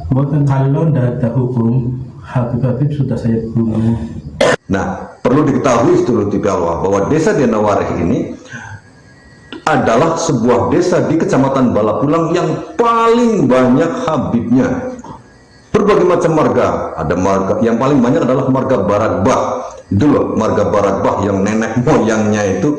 Bukan kalau tidak ada hukum, Habib sudah saya bunuh. Nah, perlu diketahui seluruh TV Allah bahwa desa Denawareh ini adalah sebuah desa di Kecamatan Balapulang yang paling banyak Habibnya. Berbagai macam marga, ada marga yang paling banyak adalah marga Barakbah. Itu loh, marga Barakbah yang nenek moyangnya itu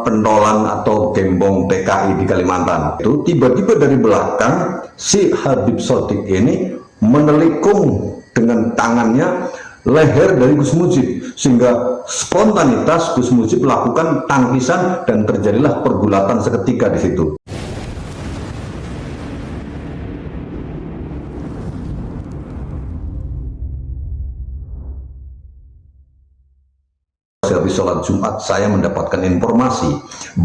pentolan atau gembong PKI di Kalimantan. Itu tiba-tiba dari belakang si Habib Shodiq ini menelikung dengan tangannya leher dari Gus Mujib, sehingga spontanitas Gus Mujib melakukan tangkisan dan terjadilah pergulatan seketika di situ. Habis sholat Jumat saya mendapatkan informasi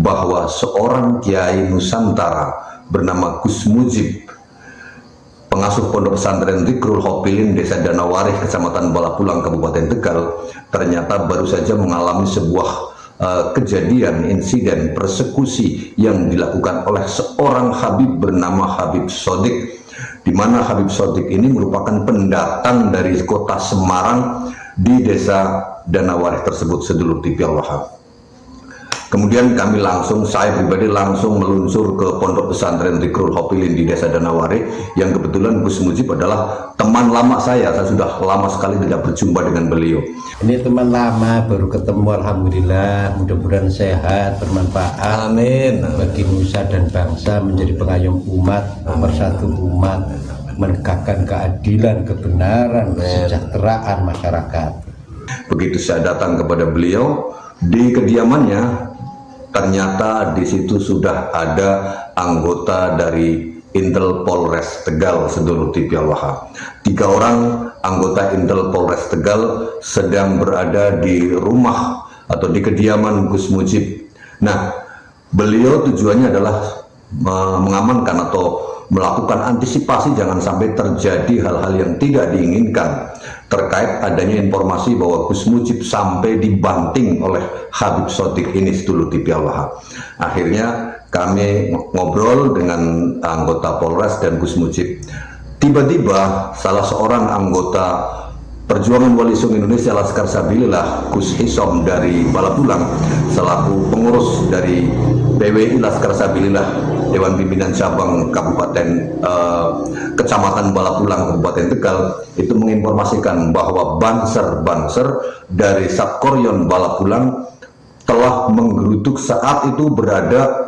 bahwa seorang Kiai Nusantara bernama Gus Mujib, pengasuh pondok pesantren Dzikrul Hopilin desa Danawareh Kecamatan Balapulang Kabupaten Tegal, ternyata baru saja mengalami sebuah kejadian insiden persekusi yang dilakukan oleh seorang Habib bernama Habib Shodiq, di mana Habib Shodiq ini merupakan pendatang dari kota Semarang di desa Danawareh tersebut, sedulur TV Allah. Kemudian saya pribadi langsung meluncur ke pondok pesantren Dzikrul Hopilin di desa Danawareh, yang kebetulan Gus Mujib adalah teman lama saya sudah lama sekali tidak berjumpa dengan beliau. Ini teman lama, baru ketemu, alhamdulillah, mudah-mudahan sehat, bermanfaat. Amin. Bagi nusa dan bangsa, menjadi pengayom umat, pemersatu umat, menegakkan keadilan, kebenaran, kesejahteraan masyarakat. Begitu saya datang kepada beliau di kediamannya, ternyata di situ sudah ada anggota dari Intel Polres Tegal, sedulur TV Allah. 3 orang anggota Intel Polres Tegal sedang berada di rumah atau di kediaman Gus Mujib. Nah, beliau tujuannya adalah mengamankan atau melakukan antisipasi jangan sampai terjadi hal-hal yang tidak diinginkan terkait adanya informasi bahwa Gus Mujib sampai dibanting oleh Habib Shodiq ini, sedulur TV Allah. Akhirnya kami ngobrol dengan anggota Polres dan Gus Mujib. Tiba-tiba salah seorang anggota Perjuangan Wali Songo Indonesia Laskar Sabilillah, Gus Hisom dari Balapulang, selaku pengurus dari PWI Laskar Sabilillah Dewan Pimpinan Cabang Kabupaten Kecamatan Balapulang Kabupaten Tegal, itu menginformasikan bahwa banser dari Satkoryon Balapulang telah menggeruduk saat itu berada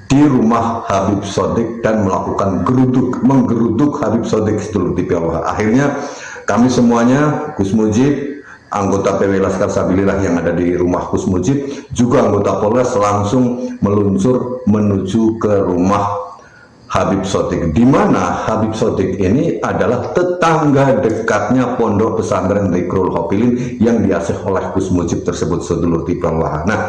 di rumah Habib Shodiq dan melakukan menggeruduk Habib Shodiq, sedulur TV Allah. Akhirnya kami semuanya, Gus Mujib, anggota PW Laskar Sabilillah yang ada di rumah Gus Mujib, juga anggota Polres, langsung meluncur menuju ke rumah Habib Shodiq, di mana Habib Shodiq ini adalah tetangga dekatnya pondok pesantren Dzikrul Hopilin yang diasuh oleh Gus Mujib tersebut, sedulur TV Allah. Nah,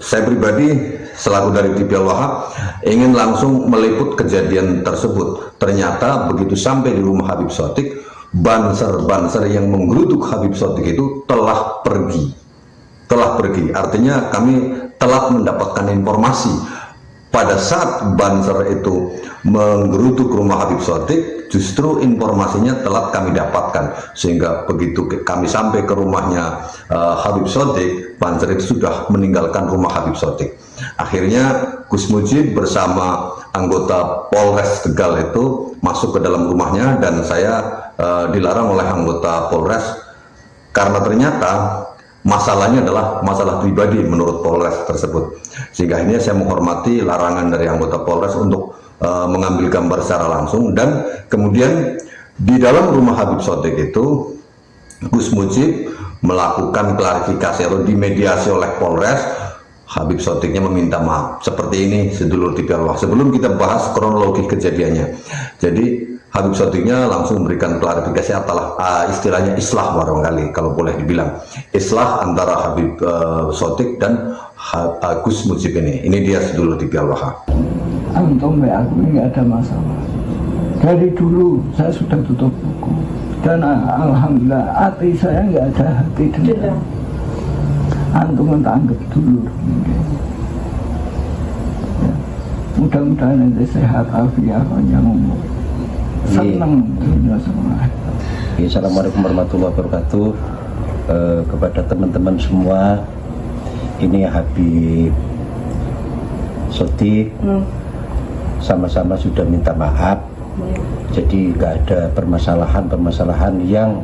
saya pribadi selaku dari TV Allah ingin langsung meliput kejadian tersebut. Ternyata begitu sampai di rumah Habib Shodiq, banser yang menggeruduk Habib Shodiq itu telah pergi. Artinya kami telah mendapatkan informasi pada saat banser itu menggeruduk rumah Habib Shodiq, justru informasinya telat kami dapatkan, sehingga begitu kami sampai ke rumahnya Habib Shodiq, banser itu sudah meninggalkan rumah Habib Shodiq. Akhirnya Gus Mujib bersama anggota Polres Tegal itu masuk ke dalam rumahnya, dan saya dilarang oleh anggota Polres karena ternyata masalahnya adalah masalah pribadi menurut Polres tersebut. Sehingga ini saya menghormati larangan dari anggota Polres untuk mengambil gambar secara langsung. Dan kemudian di dalam rumah Habib Shodiq itu Gus Mujib melakukan klarifikasi atau dimediasi oleh Polres. Habib Shodiqnya meminta maaf. Seperti ini, sedulur TV Allah. Sebelum kita bahas kronologi kejadiannya, jadi Habib Shodiqnya langsung memberikan klarifikasi apalah istilahnya islah, barangkali kalau boleh dibilang islah antara Habib Shodiq dan Gus Mujib ini. Ini dia, sedulur TV Allah. Antum aku ini nggak ada masalah. Dari dulu saya sudah tutup buku, dan alhamdulillah hati saya nggak ada hati dendam. Antum mentanggap dulu. Ya. mudah-mudahan ente sehat afiat panjang umur. Senang dunia semua. Assalamualaikum warahmatullahi wabarakatuh. Kepada teman-teman semua, ini Habib Sodik, sama-sama sudah minta maaf. Jadi nggak ada permasalahan yang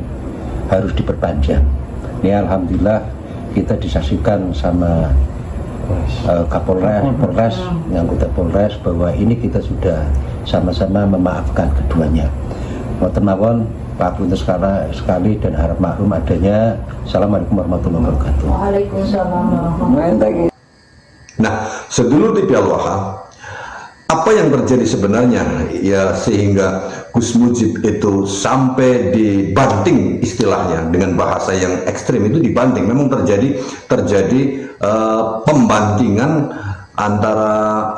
harus diperpanjang. Ini alhamdulillah kita disaksikan sama Polres, anggota Polres, bahwa ini kita sudah sama-sama memaafkan keduanya. Mohon mawon Pak Punten sekali dan harap maklum adanya. Assalamualaikum warahmatullahi wabarakatuh. Waalaikumsalam warahmatullahi wabarakatuh. Nah, sedulur TV Al-Waha, apa yang terjadi sebenarnya ya sehingga Gus Mujib itu sampai dibanting, istilahnya dengan bahasa yang ekstrim itu dibanting. Memang terjadi pembantingan antara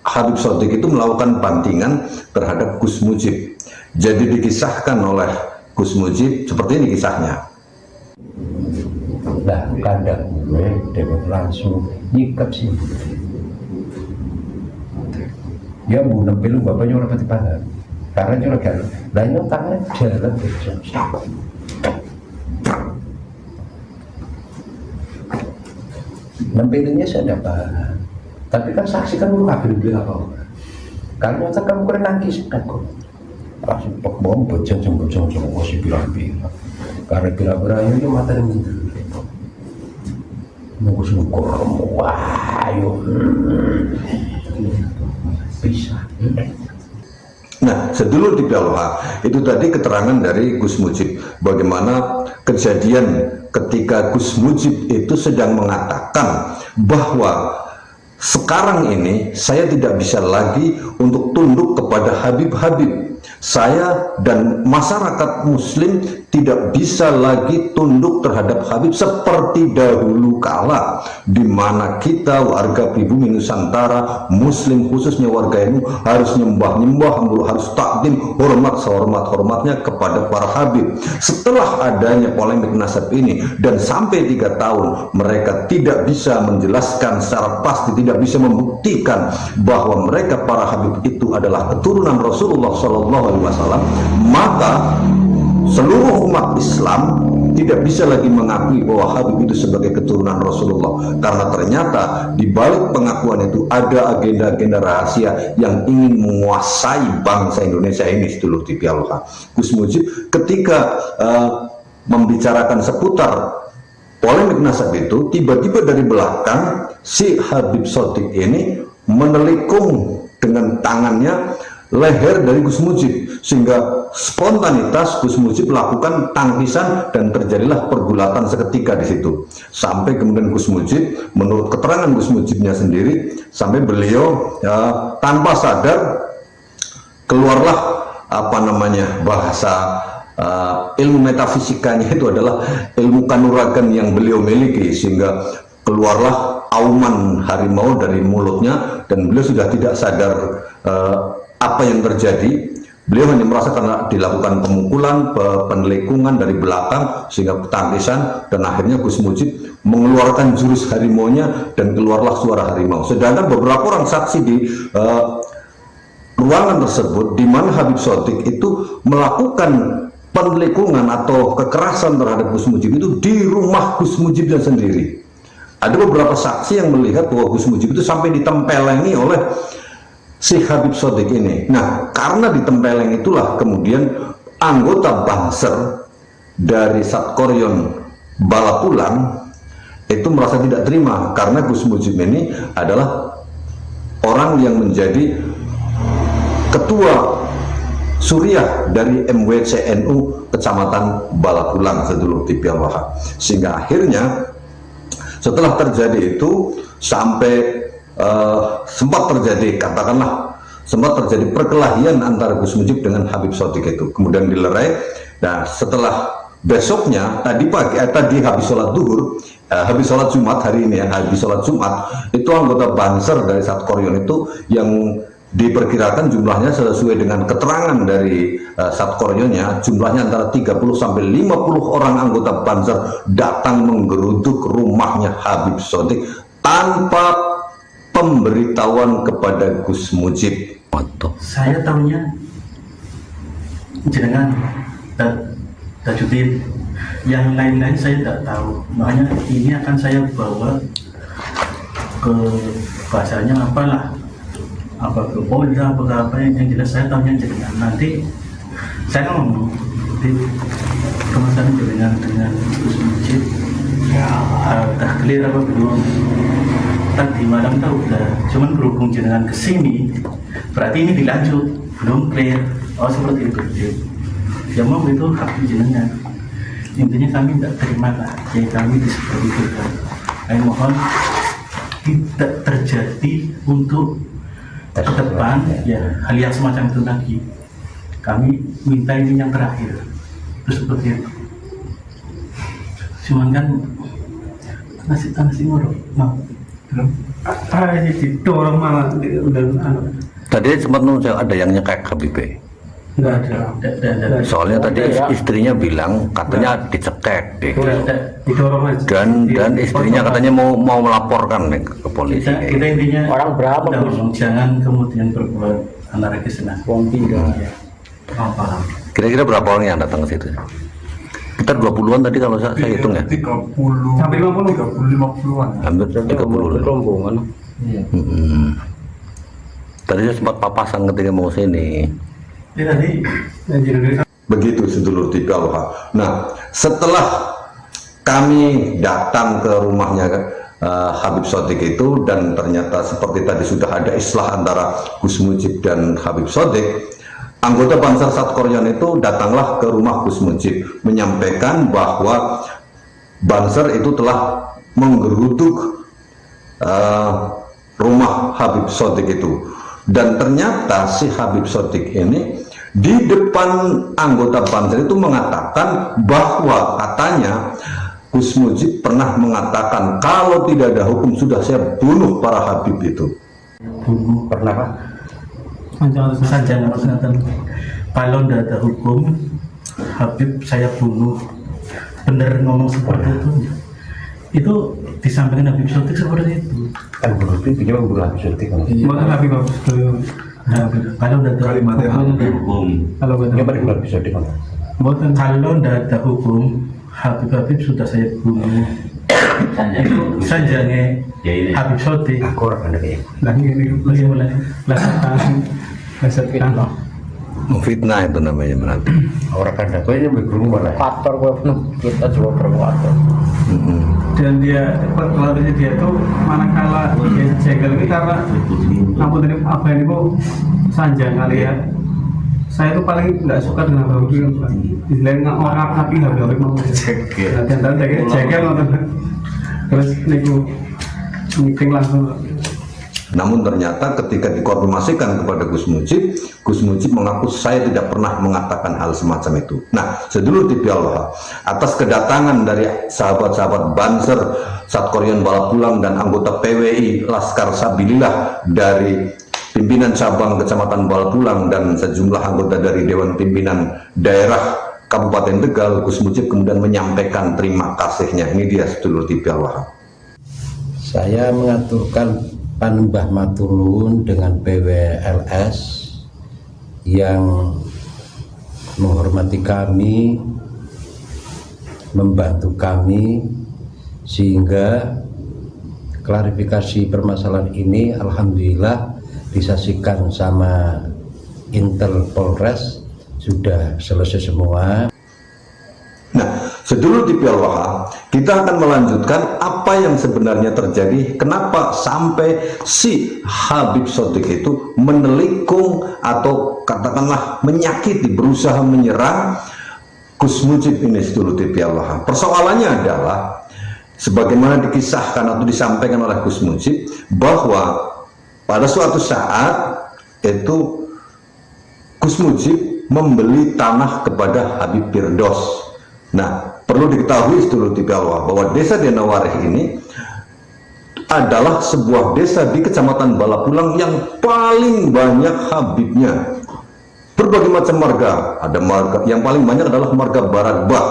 Habib Sodik itu melakukan bantingan terhadap Gus Mujib. Jadi dikisahkan oleh Gus Mujib seperti ini kisahnya. Nah, kandang gue dengan langsung nyikap sih. Ya bu nempel bapaknya orang pati pangan. Karena juragan, lainnya tangan jalan berjalan. Nempelinnya saya dapat. Tapi kan saksi kan lu nggak bilang apa-apa. Karena kamu kurang nangis kan kok. Langsung pekbom boceng kok si bilang-bilang. Karena bilang-bilang itu matanya mundur. Nunggu syukur, wah, yuk. Bisa. Nah, sedulur di Al-Waha, itu tadi keterangan dari Gus Mujib bagaimana kejadian ketika Gus Mujib itu sedang mengatakan bahwa sekarang ini saya tidak bisa lagi untuk tunduk kepada Habib-Habib. Saya dan masyarakat muslim tidak bisa lagi tunduk terhadap Habib seperti dahulu kala, di mana kita warga pribumi Nusantara muslim khususnya warga NU harus nyembah-nyembah, harus takdim, hormat sehormat-hormatnya kepada para Habib. Setelah adanya polemik nasab ini dan sampai 3 tahun mereka tidak bisa menjelaskan secara pasti, tidak bisa membuktikan bahwa mereka para Habib itu adalah keturunan Rasulullah SAW, maka seluruh umat Islam tidak bisa lagi mengakui bahwa Habib itu sebagai keturunan Rasulullah, karena ternyata di balik pengakuan itu ada agenda-agenda rahasia yang ingin menguasai bangsa Indonesia ini. Sedulur TV Al-Waha, Gus Mujib ketika membicarakan seputar polemik nasab itu, tiba-tiba dari belakang si Habib Sodik ini menelikung dengan tangannya leher dari Gus Mujib, sehingga spontanitas Gus Mujib melakukan tangkisan dan terjadilah pergulatan seketika di situ. Sampai kemudian Gus Mujib, menurut keterangan Gus Mujibnya sendiri, sampai beliau tanpa sadar keluarlah bahasa ilmu metafisikanya itu adalah ilmu kanuragan yang beliau miliki, sehingga keluarlah auman harimau dari mulutnya dan beliau sudah tidak sadar apa yang terjadi. Beliau hanya merasa karena dilakukan pemukulan, penelikungan dari belakang sehingga ketangkisan, dan akhirnya Gus Mujib mengeluarkan jurus harimaunya dan keluarlah suara harimau. Sedangkan beberapa orang saksi di ruangan tersebut di mana Habib Sodik itu melakukan penelikungan atau kekerasan terhadap Gus Mujib itu di rumah Gus Mujibnya sendiri. Ada beberapa saksi yang melihat bahwa Gus Mujib itu sampai ditempelengi oleh si Habib Sodik ini. Nah, karena ditempeleng itulah kemudian anggota Banser dari Satkoryon Balapulang itu merasa tidak terima, karena Gus Mujib ini adalah orang yang menjadi ketua Suriah dari MWCNU Kecamatan Balapulang, sedulur TV Al-Waha. Sehingga akhirnya setelah terjadi itu sampai sempat terjadi perkelahian antara Gus Mujib dengan Habib Sodik itu, kemudian dilerai. Nah, setelah besoknya tadi habis sholat duhur, habis sholat Jumat hari ini ya, habis sholat Jumat itu anggota Banser dari Satkoryon itu yang diperkirakan jumlahnya sesuai dengan keterangan dari Satkoryonnya, jumlahnya antara 30 sampai 50 orang anggota Banser datang menggeruduk rumahnya Habib Sodik tanpa pemberitahuan kepada Gus Mujib? Saya tahunya jenengan Tajuddin, yang lain-lain saya tidak tahu. Makanya ini akan saya bawa ke bahasanya apalah, apa ke Polda, apa yang jelas saya tahunya jenengan. Nanti saya ngomong di kemasan jenengan dengan Gus Mujib, dah clear apa belum? Tadi malam tahu udah, cuman berhubung jenengan kesini, berarti ini dilanjut, belum clear. Oh seperti itu. Ya mau itu hak jenengan. Intinya kami tidak terima lah, ya kami seperti itu kan. Saya mohon tidak terjadi untuk ke depan ya hal yang semacam itu lagi. Kami minta ini yang terakhir. Itu seperti itu. Cuman kan nasi ngorok, mau belum? Ini didorong malah udah. Tadi sempat ada yang nyekek Habibie. Enggak ada. Soalnya tadi istrinya bilang katanya dicekek deh. Didorong aja. Dan istrinya katanya mau melaporkan nih ke polisi. Kita intinya Orang berapa, Gus? jangan kemudian berbuat anarkis. Ya. Paham. Kira-kira berapa orang yang datang ke situ? Sekitar 20-an tadi kalau saya hitung ya. 30 Sampai 50. 50-an. Hampir 30. rombongan. Tadi saya sempat papasan ketika mau sini. Ini tadi Begitu sedulur TV Allah. Nah, setelah kami datang ke rumahnya Habib Shadiq itu, dan ternyata seperti tadi sudah ada islah antara Gus Mujib dan Habib Shadiq, anggota Banser Satkoryan itu datanglah ke rumah Gus Mujib menyampaikan bahwa Banser itu telah menggeruduk rumah Habib Shadiq itu, dan ternyata si Habib Shadiq ini di depan anggota Banser itu mengatakan bahwa katanya Gus Mujib pernah mengatakan kalau tidak ada hukum sudah saya bunuh para Habib itu. bunuh Pernah Pak? sanjangan kesehatan. Kalau tidak ada hukum, Habib saya bunuh. Bener ngomong seperti itu. Itu disampaikan Habib Shadiq seperti itu. Kan berarti punya membunuh Habib Shadiq kan? Bukan Habib kalau tidak ada Kalimat yang hukum, kalau Ini pada bulan Habib Shadiq kan? kalau tidak ada hukum, Habib sudah saya bunuh. Itu sanjangnya Habib Shadiq. Aku orang ada kayak Lagi mulai Fitnah itu namanya berarti. orang ada kau ini bergurung malah. Faktor gue penuh kita coba berkuator. dan dia pelatihnya dia tuh manakala dia jegal ini karena ampun tadi apa ini bu sanjang kali ya. Saya tuh paling nggak suka dengan Habib istilahnya orang api Habib mau jegal dan tadi jegal nonton terus niku meeting langsung. Namun ternyata ketika dikonfirmasikan kepada Gus Mujib mengaku saya tidak pernah mengatakan hal semacam itu. Nah, sedulur TV Allah, atas kedatangan dari sahabat-sahabat Banser Satkoryan Balapulang dan anggota PWI Laskar Sabilillah dari pimpinan cabang Kecamatan Balapulang dan sejumlah anggota dari Dewan Pimpinan Daerah Kabupaten Tegal, Gus Mujib kemudian menyampaikan terima kasihnya. Ini dia sedulur TV Allah. Saya mengaturkan Panembah Maturun dengan PWLS yang menghormati kami, membantu kami, sehingga klarifikasi permasalahan ini alhamdulillah disaksikan sama Intel Polres sudah selesai semua. Nah, sedulur TV Allah, kita akan melanjutkan apa yang sebenarnya terjadi, kenapa sampai si Habib Shadiq itu menelikung atau katakanlah menyakiti, berusaha menyerang Gus Mujib ini, sedulur TV Allah. Persoalannya adalah sebagaimana dikisahkan atau disampaikan oleh Gus Mujib bahwa pada suatu saat itu Gus Mujib membeli tanah kepada Habib Firdaus. Nah, perlu diketahui sedulur TV Allah bahwa desa Denawareh ini adalah sebuah desa di Kecamatan Balapulang yang paling banyak Habibnya. Berbagai macam marga, ada marga yang paling banyak adalah marga Barat Bah.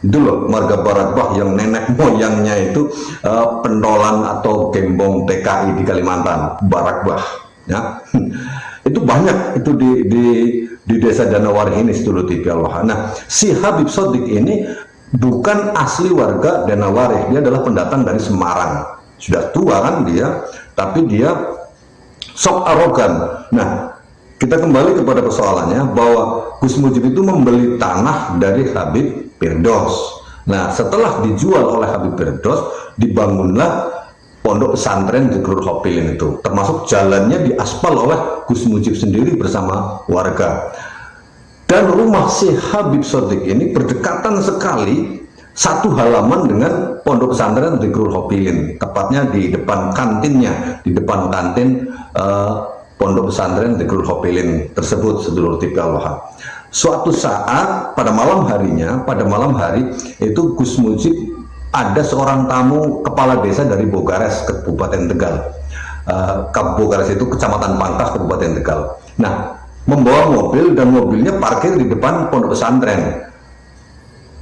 Itu loh marga Barakbah yang nenek moyangnya itu pentolan atau gembong PKI di Kalimantan, Barakbah ya. Itu banyak itu di desa Danawarih ini, sedulur TV Allah. Nah, si Habib Shadiq ini bukan asli warga Danawarih, dia adalah pendatang dari Semarang. Sudah tua kan dia, tapi dia sok arogan. Nah, kita kembali kepada persoalannya bahwa Gus Mujib itu membeli tanah dari Habib Firdaus. Nah, setelah dijual oleh Habib Firdaus, dibangunlah pondok pesantren di Zikrul Hopilin itu, termasuk jalannya diaspal oleh Gus Mujib sendiri bersama warga. Dan rumah si Habib Shadiq ini berdekatan sekali, satu halaman dengan pondok pesantren di Zikrul Hopilin, tepatnya di depan kantinnya, di depan kantin pondok pesantren di Zikrul Hopilin tersebut, sedulur TV Allah. Suatu saat pada malam hari itu Gus Mujib ada seorang tamu kepala desa dari Bogares, Kabupaten Tegal. Bogares itu Kecamatan Pangkah, Kabupaten Tegal. Nah, membawa mobil dan mobilnya parkir di depan pondok pesantren,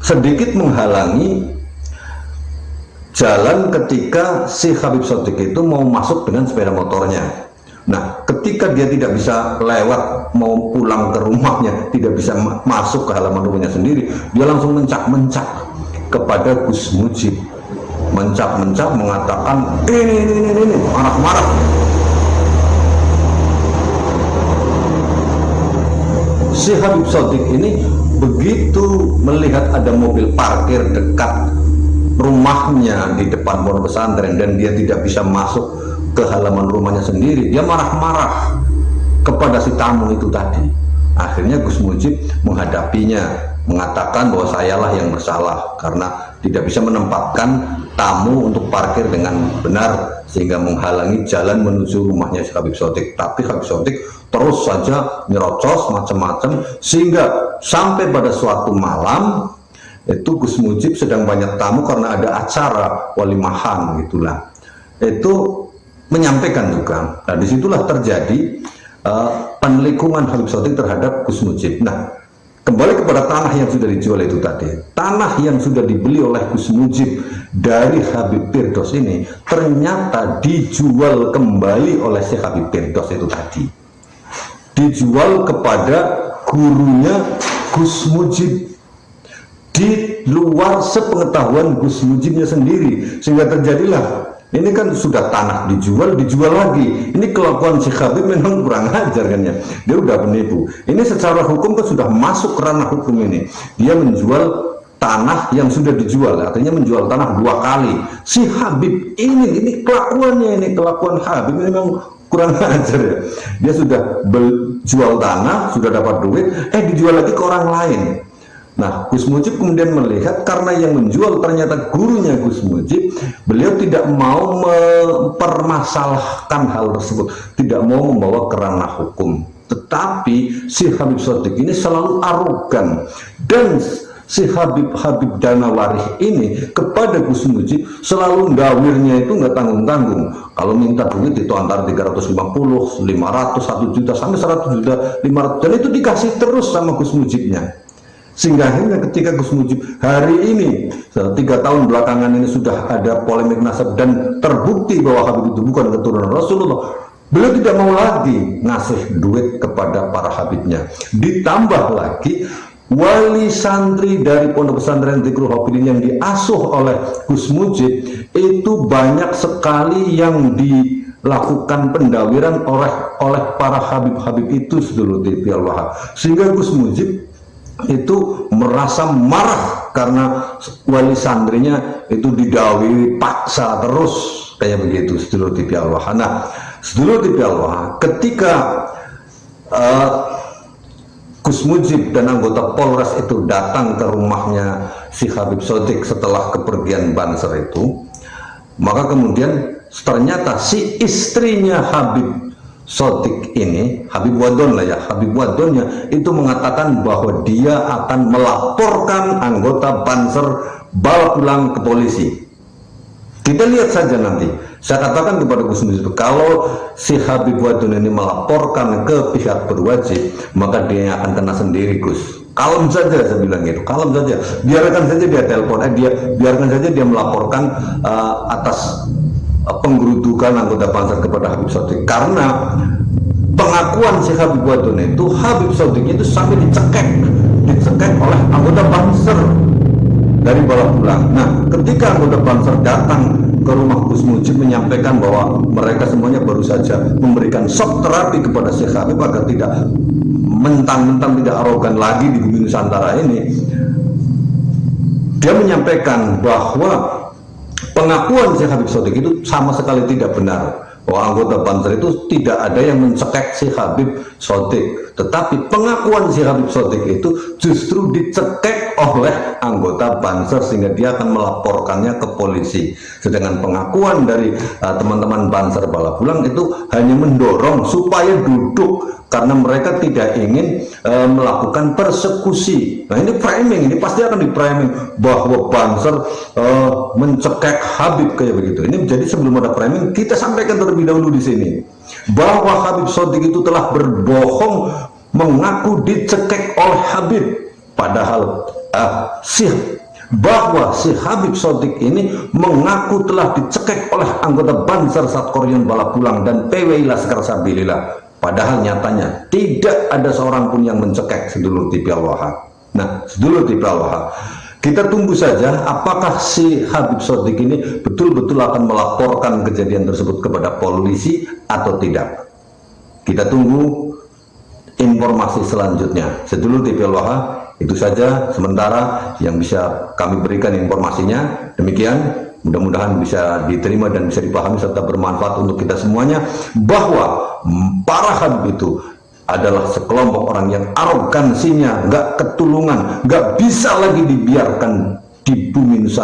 sedikit menghalangi jalan ketika si Habib Shadiq itu mau masuk dengan sepeda motornya. Nah, ketika dia tidak bisa lewat mau pulang ke rumahnya, tidak bisa masuk ke halaman rumahnya sendiri, dia langsung mencak-mencak kepada Gus Mujib, mencap-mencap mengatakan ini marah-marah. Si Habib Shadiq ini begitu melihat ada mobil parkir dekat rumahnya di depan pondok pesantren dan dia tidak bisa masuk ke halaman rumahnya sendiri, dia marah-marah kepada si tamu itu tadi. Akhirnya Gus Mujib menghadapinya, mengatakan bahwa sayalah yang bersalah karena tidak bisa menempatkan tamu untuk parkir dengan benar sehingga menghalangi jalan menuju rumahnya si Habib Shadiq. Tapi Habib Shadiq terus saja nyerocos macam-macam sehingga sampai pada suatu malam itu Gus Mujib sedang banyak tamu karena ada acara walimahan gitulah. Itu menyampaikan juga. Nah, disitulah terjadi penelikungan Habib Shadiq terhadap Gus Mujib. Nah, kembali kepada tanah yang sudah dijual itu tadi, tanah yang sudah dibeli oleh Gus Mujib dari Habib Firdaus ini ternyata dijual kembali oleh si Habib Firdaus itu tadi, dijual kepada gurunya Gus Mujib di luar sepengetahuan Gus Mujibnya sendiri, sehingga terjadilah ini kan sudah tanah dijual lagi. Ini kelakuan si Habib memang kurang ajar kan ya. Dia udah penipu. Ini secara hukum kan sudah masuk ranah hukum ini. Dia menjual tanah yang sudah dijual, artinya menjual tanah dua kali. Si Habib ini kelakuannya, ini kelakuan Habib memang kurang ajar ya. Dia sudah jual tanah, sudah dapat duit, dijual lagi ke orang lain. Nah, Gus Mujib kemudian melihat karena yang menjual ternyata gurunya Gus Mujib, beliau tidak mau mempermasalahkan hal tersebut, tidak mau membawa ke ranah hukum. Tetapi si Habib Shadiq ini selalu arogan, dan si Habib Danawarih ini kepada Gus Mujib selalu gawirnya itu nggak tanggung-tanggung. Kalau minta duit itu antara 350, 500, 1 juta sampai 100 juta 500, dan itu dikasih terus sama Gus Mujibnya. Sehingga akhirnya ketika Gus Mujib hari ini 3 tahun belakangan ini sudah ada polemik nasab dan terbukti bahwa Habib itu bukan keturunan Rasulullah, beliau tidak mau lagi ngasih duit kepada para Habibnya. Ditambah lagi wali santri dari pondok pesantren Zikrul Hopilin yang diasuh oleh Gus Mujib itu banyak sekali yang dilakukan pendawiran oleh para Habib-Habib itu, sedulur TV Allah. Sehingga Gus Mujib itu merasa marah karena wali santrinya itu didawiri paksa terus kayak begitu, sedulur TV Allah. Nah, sedulur TV Allah, ketika Gus Mujib dan anggota Polres itu datang ke rumahnya si Habib Shadiq setelah kepergian Banser itu, maka kemudian ternyata si istrinya Habib Shadiq ini, Habib Wadon lah ya, Habib Wadonnya itu mengatakan bahwa dia akan melaporkan anggota Banser Balapulang ke polisi. Kita lihat saja nanti. Saya katakan kepada Gus Mujib, kalau si Habib Wadon ini melaporkan ke pihak berwajib, maka dia akan kena sendiri, Gus. Kalem saja, saya bilang gitu, kalem saja, biarkan saja dia telepon, biarkan saja dia melaporkan atas penggerudukan anggota Banser kepada Habib Sodik, karena pengakuan si Habib Wadon itu, Habib Sodik itu sampai dicekek oleh anggota Banser dari Balapulang. Nah, ketika anggota Banser datang ke rumah Gus Mujib menyampaikan bahwa mereka semuanya baru saja memberikan shock terapi kepada Syekh Habib agar tidak mentang-mentang tidak arogan lagi di Bumi Nusantara ini, dia menyampaikan bahwa pengakuan Syekh Habib Sodik itu sama sekali tidak benar, bahwa anggota Banser itu tidak ada yang mencekek Syekh Habib Sodik, tetapi pengakuan Syekh Habib Sodik itu justru dicekek oleh anggota Banser sehingga dia akan melaporkannya ke polisi. Sedangkan pengakuan dari teman-teman Banser Balapulang itu hanya mendorong supaya duduk karena mereka tidak ingin melakukan persekusi. Nah, ini framing, ini pasti akan di-framing bahwa Banser mencekek Habib kayak begitu. Ini menjadi, sebelum ada framing, kita sampaikan terlebih dahulu di sini bahwa Habib Sodik itu telah berbohong mengaku dicekek oleh Habib, padahal bahwa si Habib Sodik ini mengaku telah dicekek oleh anggota Banser Satkoryon Balapulang dan PWI Laskar Sabilillah. Padahal nyatanya tidak ada seorang pun yang mencekek sedulur TV Al-Wahab. Nah, sedulur TV Al-Wahab, kita tunggu saja apakah si Habib Sodik ini betul-betul akan melaporkan kejadian tersebut kepada polisi atau tidak. Kita tunggu informasi selanjutnya. Sedulur TV Al-Wahab, itu saja sementara yang bisa kami berikan informasinya. Demikian, mudah-mudahan bisa diterima dan bisa dipahami serta bermanfaat untuk kita semuanya, bahwa para Habib itu adalah sekelompok orang yang arogansinya nggak ketulungan, nggak bisa lagi dibiarkan di Bumi Nusantara.